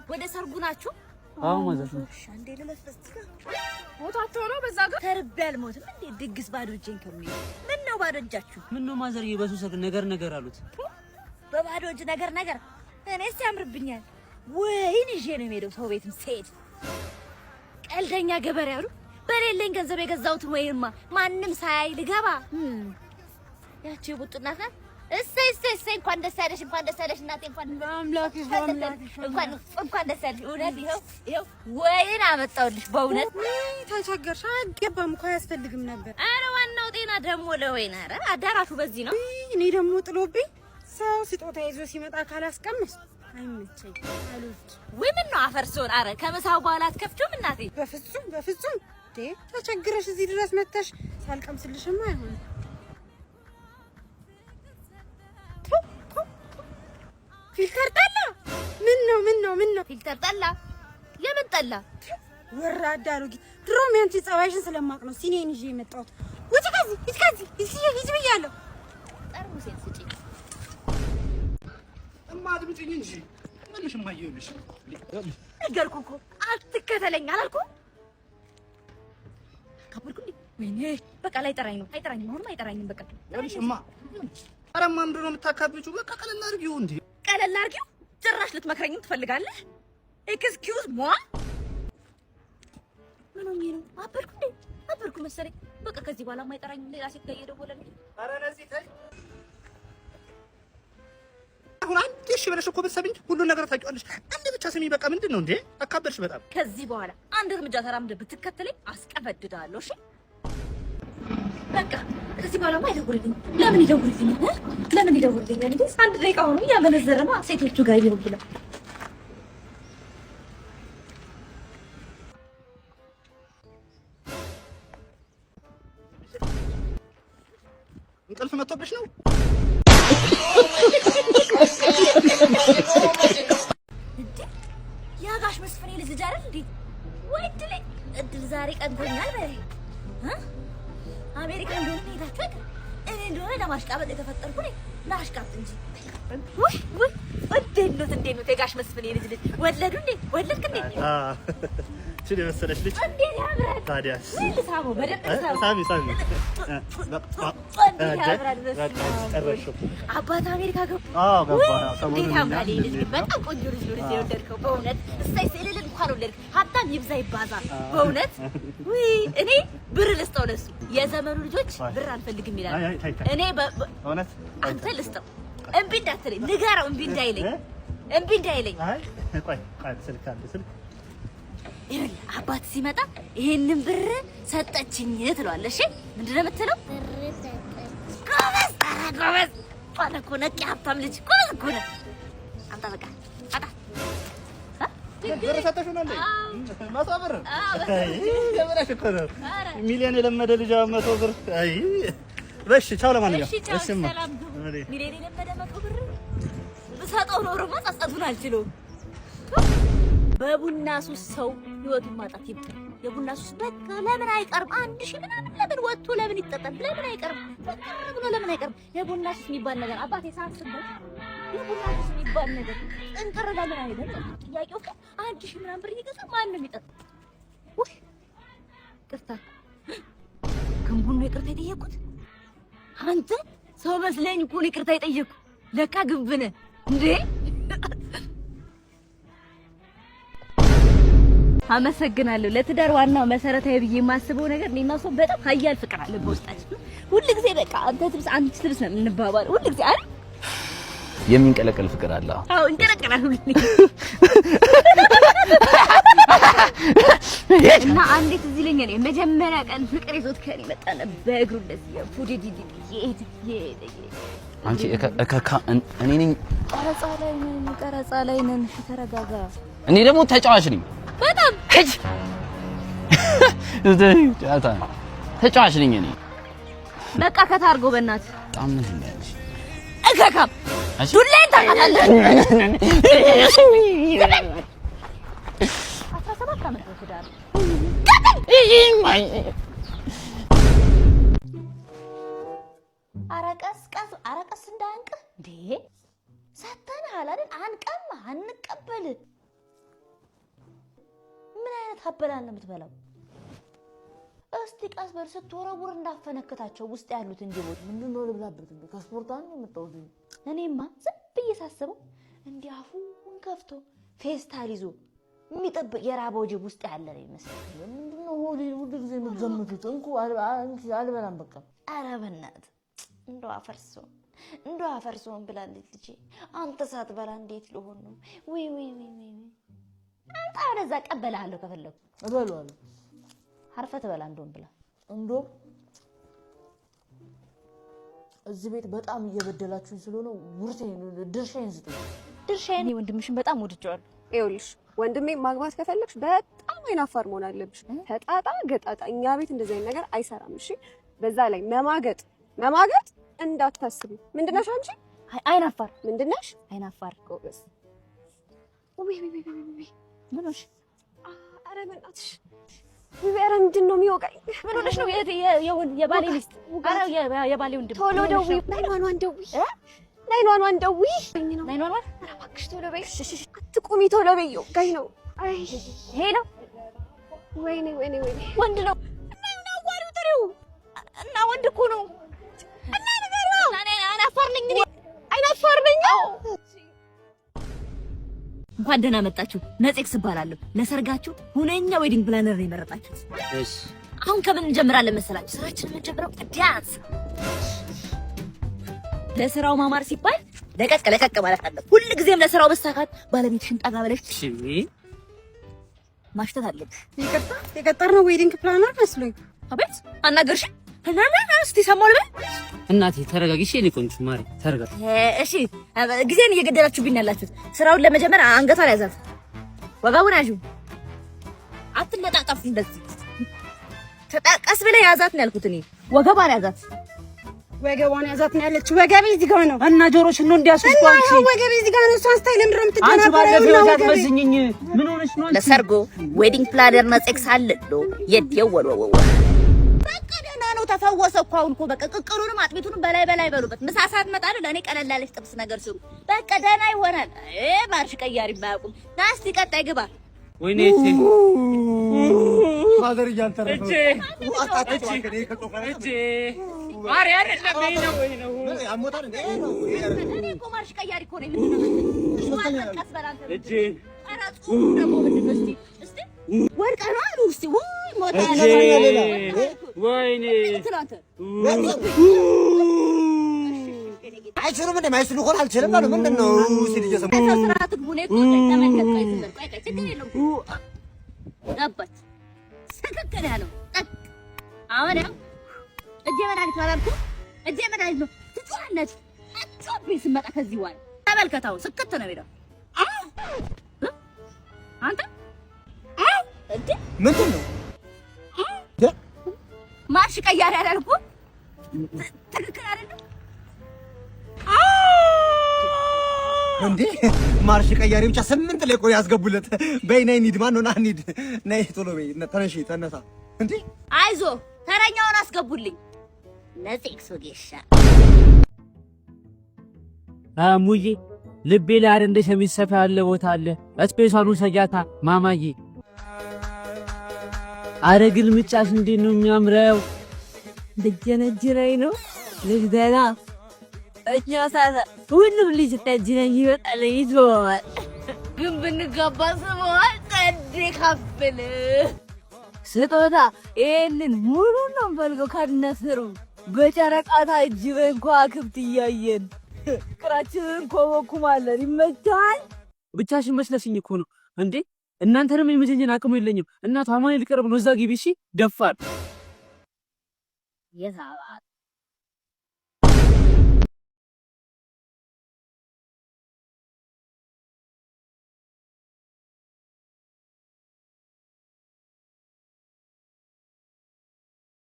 ወደ ሰርጉ ናችሁ? አዎ ማለት ነው። አንዴ ለለፈስት ሞታቸው ነው በዛ ጋር ተርቤል ሞትም እንዴ ድግስ ባዶ እጄን ከሚል ምን ነው ባዶ እጃችሁ? ምን ነው ማዘር የበሱሰክ ነገር አሉት። በባዶ እጅ ነገር እኔስ ያምርብኛል። ወይን ይዤ ነው የምሄደው ሰው ቤትም ስሄድ ቀልደኛ ገበሬ አሉ። በሌለኝ ገንዘብ የገዛሁት ወይንማ ማንም ሳያይ ልገባ ያቺ ቡጥናት ናት። እሰይ እንኳን ደስ ያለሽ እናቴ እንኳን ደስ ያለሽ። እውነት ይኸው ወይን አመጣሁልሽ። በእውነት ተቸገርሽ? አይገባም እኮ አያስፈልግም ነበር። ኧረ ዋናው ጤና ደግሞ ለወይን። ኧረ አዳራሹ በዚህ ነው። እኔ ደግሞ ጥሎብኝ ሰው ስጦታ ይዞ ሲመጣ ካላስቀምስ አይመቸኝ አሉት። ወይ ምን ነው አፈርሶን? ኧረ ከምሳው በኋላ አትከፍቹም እናቴ? በፍጹም ተቸግረሽ እዚህ ድረስ መተሽ ሳልቀምስልሽማ አይሆንም። ፊልተር ጠላ? ምን ነው ፊልተር ጠላ? የምን ጠላ? ወራዳ አሮጊት። ድሮም ያንቺ ጸባይሽን ስለማቅ ነው ሲኔን ይዤ የመጣሁት። ውጪ ከዚህ ሂጂ ብያለሁ። ጠርሙሴን ስጪኝ። አድምጪኝ እንጂ ምንሽ ማየውልሽ ነገርኩህ እኮ አትከተለኝ አላልኩም? ካበርኩኝ ወይኔ በቃ አይጠራኝም። አሁንም አይጠራኝም። በቃ ያልሽማ አረማ ምንድነው የምታካብጪው? በቃ ቀለል አድርጊው እንዴ። ቀለል አድርጊው? ጭራሽ ልትመክረኝም ትፈልጋለህ? ኤክስኪውዝ ሟ ምን ነው የሚለው? አበርኩ መሰለኝ። በቃ ከዚህ በኋላ አይጠራኝም። ሌላ ሴት ጋር እየደወለልኝ። ኧረ ነዚህ ተይ። አሁን አንዴ እሺ ብለሽ እኮ ብትሰሚኝ ሁሉን ነገር ታውቂዋለሽ። አንዴ ብቻ ስሚ። በቃ ምንድነው እንዴ? አካበርሽ በጣም። ከዚህ በኋላ አንድ እርምጃ ተራምደህ ብትከተለኝ አስቀበድዳለሁ። እሺ በቃ ከዚህ በኋላ አይደውልልኝ። ለምን ይደውልልኝ? እንዴ አንድ ደቂቃ ሆኖ ያመነዘረማ ሴቶቹ ጋር ይደውል። እንቅልፍ መጥቶብሽ ነው? እንዴ ያጋሽ መስፍኔ ልጅ አይደል እንዴ? ወይ እድል ዛሬ ቀንቶኛል። በይ አሜሪካ እንደሆነ ሄዳችሁ እኔ እንደሆነ ለማሽቃበጥ የተፈጠርኩ ነኝ። ላሽቃብጥ እንጂ ወይ እንዴት ነው የጋሽ መስፍኔ ልጅ ወለዱ እንዴ? ወለድክ እንዴ? እቺ የመሰለሽ ልጅ እንዴት ያምራል! ታዲያስ ሳሙ በደንብ ሳሚ አባት አሜሪካ ገቡ። ገባ። እንዴት ያምራል! በጣም ቆንጆ ልጅ ነው የወለድከው። በእውነት እሰይ ስልል እንኳን ወለድክ። ሀብታም ይብዛ ይባዛ። በእውነት ወይ እኔ ብር ልስጠው ለሱ። የዘመኑ ልጆች ብር አንፈልግም ይላል። እኔ በእውነት አንተ ልስጠው። እምቢ እንዳትለኝ ንገረው። እምቢ እንዳይለኝ። ቆይ ስልክ አለ ስልክ አባት ሲመጣ ይሄንን ብር ሰጠችኝ ትለዋለሽ። ምንድን ነው የምትለው? ጎበዝ እኮ ነቄ ሀብታም ልጅ ጎበዝ እኮ ነህ። አምጣ በቃ ብር ሰጠሽው ነው እንዴ? 100 ብር ለምንሽ እኮ ነው ሚሊዮን የለመደ ልጅ 100 ብር። አይ በሽ ቻው። ለማንኛውም እሺማ ሚሊዮን የለመደ 100 ብር ብሰጠው ኖሮማ ጸጸቱን አልችለውም። በቡና ሱስ ሰው ህይወቱን ማጣት ይብቃ። የቡና ሱስ በቃ ለምን አይቀርም? 1000 ምናምን ለምን ወጥቶ ለምን ይጠጣል? ለምን አይቀርም? በቃ ብሎ ለምን አይቀርም? የቡና ሱስ የሚባል ነገር አባቴ ሳስበው የቡና ሱስ የሚባል ነገር እንቀር ለምን አይደለም? ጥያቄው 1000 ምናምን ብር ይገዛ ማን ነው የሚጠጣ? ወይ ቅርታ ግንቡን ነው ይቅርታ የጠየቁት? አንተ ሰው መስለኝ እኮ ነው ይቅርታ የጠየቁ። ለካ ግንብ ነህ እንዴ? አመሰግናለሁ። ለትዳር ዋናው መሰረታዊ ብዬ የማስበው ነገር እኔና እሱ በጣም ሀያል ፍቅር አለ በውስጣችን። ሁልጊዜ በቃ አንተ ትብስ ነው የምንባባለው ሁልጊዜ አይደል? የሚንቀለቀል ፍቅር አለ። አዎ እንቀለቀላለን ሁልጊዜ። እና አንዴት እዚህ ለኛ ነው መጀመሪያ ቀን ፍቅር ይዞት ከኔ መጣ ነበር። በእግሩ እንደዚህ ፉዲዲዲ አንቺ እኔ ነኝ ቀረጻ ላይ ነን። ተረጋጋ። እኔ ደግሞ ተጫዋች ነኝ። በጣም ተጫዋች ነኝ እኔ። በቃ ከታርጎ በእናትህ በጣም ነው ያለሽ። እከካም ዱላዬን ታውቃታለህ። 17 ዓመት ነው ትዳር። አረቀስ እንዳንቀ እንዴ ሰተናል አይደል? አንቀማ አንቀበል ታበላን ነው የምትበላው። እስቲ ቀስ በል ስትወረውር እንዳፈነከታቸው ውስጥ ያሉት እንዲቦት ምንድነው ልብላበት ከስፖርታን ነው የምትጠው። እኔማ ዝም ብዬ ሳስበው እንዲያፉን ከፍቶ ፌስታል ይዞ የሚጠብቅ የራበው ጅብ ውስጥ ያለ ነው ይመስላል። ምንድነው ሁሉ ጊዜ የምትዘምቱት? እንኩ አልበላም በቃ። ኧረ በእናትህ እንደው አፈርሶን ብላለች ልጄ። አንተ ሳትበላ እንዴት ልሆን ነው? ወይ አንተ ወደዛ ቀበላለሁ ከፈለኩ እበላለሁ። አርፈህ ትበላ እንደውም ብላ እንደውም እዚህ ቤት በጣም እየበደላችሁኝ ስለሆነ ውርሴን ድርሻዬን ስጡኝ። ድርሻዬን ወንድምሽን በጣም ወድጄዋለሁ። ይኸውልሽ ወንድሜ ማግባት ከፈለግሽ በጣም አይናፋር መሆን አለብሽ። ተጣጣ ገጣጣ እኛ ቤት እንደዚህ አይነት ነገር አይሰራም። እሺ በዛ ላይ መማገጥ እንዳታስቢ። ምንድነሽ አንቺ? አይናፋር ምንድነሽ? አይናፋር ጎበዝ። ምንሽ? ኧረ በእናትሽ ኧረ ምንድን ነው የሚወጋኝ? ምን ሆነሽ ነው? የባሌ ሚስት ኧረ የባሌ ወንድም ቶሎ ደውዪ። ናይኗን ደውዪ። ናይኗን ኧረ እባክሽ ቶሎ በይ። አትቁሚ ቶሎ በይ። ወጋኝ ነው። አይ ሄሎ ወይኔ ወንድ ነው እና አዋሪው ጥሪው እና ወንድ እኮ ነው እና ነገሩ አይናፋር ነኝ። እንኳን ደህና መጣችሁ። ነጽክስ እባላለሁ። ለሰርጋችሁ ሁነኛ ዌዲንግ ፕላነር ነው የመረጣችሁት። እሺ አሁን ከምን እንጀምራለን መሰላችሁ? ስራችንን የምንጀምረው ዳንስ። ለስራው ማማር ሲባል ለቀቅ ማለት አለበት። ሁሉ ጊዜም ለስራው መሳካት ባለቤትሽን ጠጋ ብለሽ ማሽተት አለብሽ። የቀጠርነው ዌዲንግ ፕላነር መስሎኝ። አቤት አናገርሽ እስቲ ሰማሁ ልበል። እናቴ ተረጋጊ። እኔ ቆንጆ ማሪ ተረጋጊ። እሺ ጊዜን እየገደላችሁብኝ ያላችሁት። ስራውን ለመጀመር አንገቷን ያዛት፣ ወጋውን ያዡ፣ አትለጣጠፉ። እንደዚህ ተጣቀስ ብለህ ያዛት ነው ያልኩት እኔ። ወገቧን ያዛት፣ ወገቧን ያዛት ነው ያለችው። ወገቤ እዚህ ጋር ነው እና ጆሮሽን ነው እንዲያስወጣው አንቺ። ወገቤ እዚህ ጋር ነው። እሷን ስታይል ምንድን ነው አንቺ የምትደናበረው? ባለፈው ያትመስኝኝ ምን ሆነሽ ነው አንቺ? ለሰርጎ ዌዲንግ ፕላነር ነጽክስ አለዶ የደወለው በቃ ደህና ነው። ተፈወሰ እኮ አሁን እኮ በቃ ቅቅሉንም አጥሚቱንም በላይ በሉበት። ምሳ ሰዓት እመጣለሁ። ለእኔ ቀለል ያለች ጥብስ ነገር ስሩ። በቃ ደህና ይሆናል። ማርሽ ቀያሪ ባያውቁም ና እስቲ ቀጣይ ግባ። ወይኔ እቺ ማዘር እያንተረፈ እቺ ማሪ አይደለም ነው ምን ያሞታል እንዴ? እኔ እኮ ማርሽ ቀያሪ እኮ ነኝ። ምንድን ነው ቀስ በል አንተ እቺ አራቱ ደግሞ ምንድን ነው? እስቲ ወርቀ ነው አሉ። እስቲ ወይ ሞታ ወይኔ አይችልም እንደ ማይስሉ ሆነ አልችልም አሉ። ምንድነው ሲል እየሰማሁ ነው። ስራ ትግቡኔ እኮ ተመልከት። ቆይ ችግር የለውም። ገባች ስክክል ያለው አሁን እጄ መድኃኒት አላልኩም። እጄ መድኃኒት ነው። ትጮሃለች አትጮብኝ ስመጣ ከዚህ በኋላ ተመልከታው። ስክት ነው የሚለው አንተ እንዴ ምንድን ነው ማርሽ ቀያሪ አላልኩም? ትክክል አይደለም እንዴ? ማርሽ ቀያሪ ብቻ 8 ላይ ቆይ ያስገቡለት። በይ ነይ እንሂድ። ማን ነው ና እንሂድ። ነይ ቶሎ በይ ተነሺ ተነሳ። እንዴ አይዞ ተረኛውን አስገቡልኝ። ነጽክስ ወጌሻ ሙዬ ልቤ ላይ አይደል እንደ ሸሚዝ ሰፋ ያለ ቦታ አለ። ስፔሻሉ ሰጃታ ማማዬ። አረ ግልምጫሽ እንዴት ነው የሚያምረው! ልጅነጅነኝ ነው ልጅ ደህና እኛ ሳሳ ሁሉም ልጅ ተጅነኝ ይወጣል ይዞዋል። ግን ብንጋባ ስሟል ጸዴ ካፍል ስጦታ ይሄንን ሙሉ ነው ፈልገው ካድነስሩ በጨረቃታ እጅበን ከዋክብት እያየን ፍቅራችንን ኮበኩማለን። ይመቻል። ብቻሽን መስለሽኝ እኮ ነው እንዴ? እናንተንም የመጀንጀን አቅሙ የለኝም። እናቷ ማን ሊቀርብ ነው? እዛ ግቢ። እሺ ደፋር የዛባት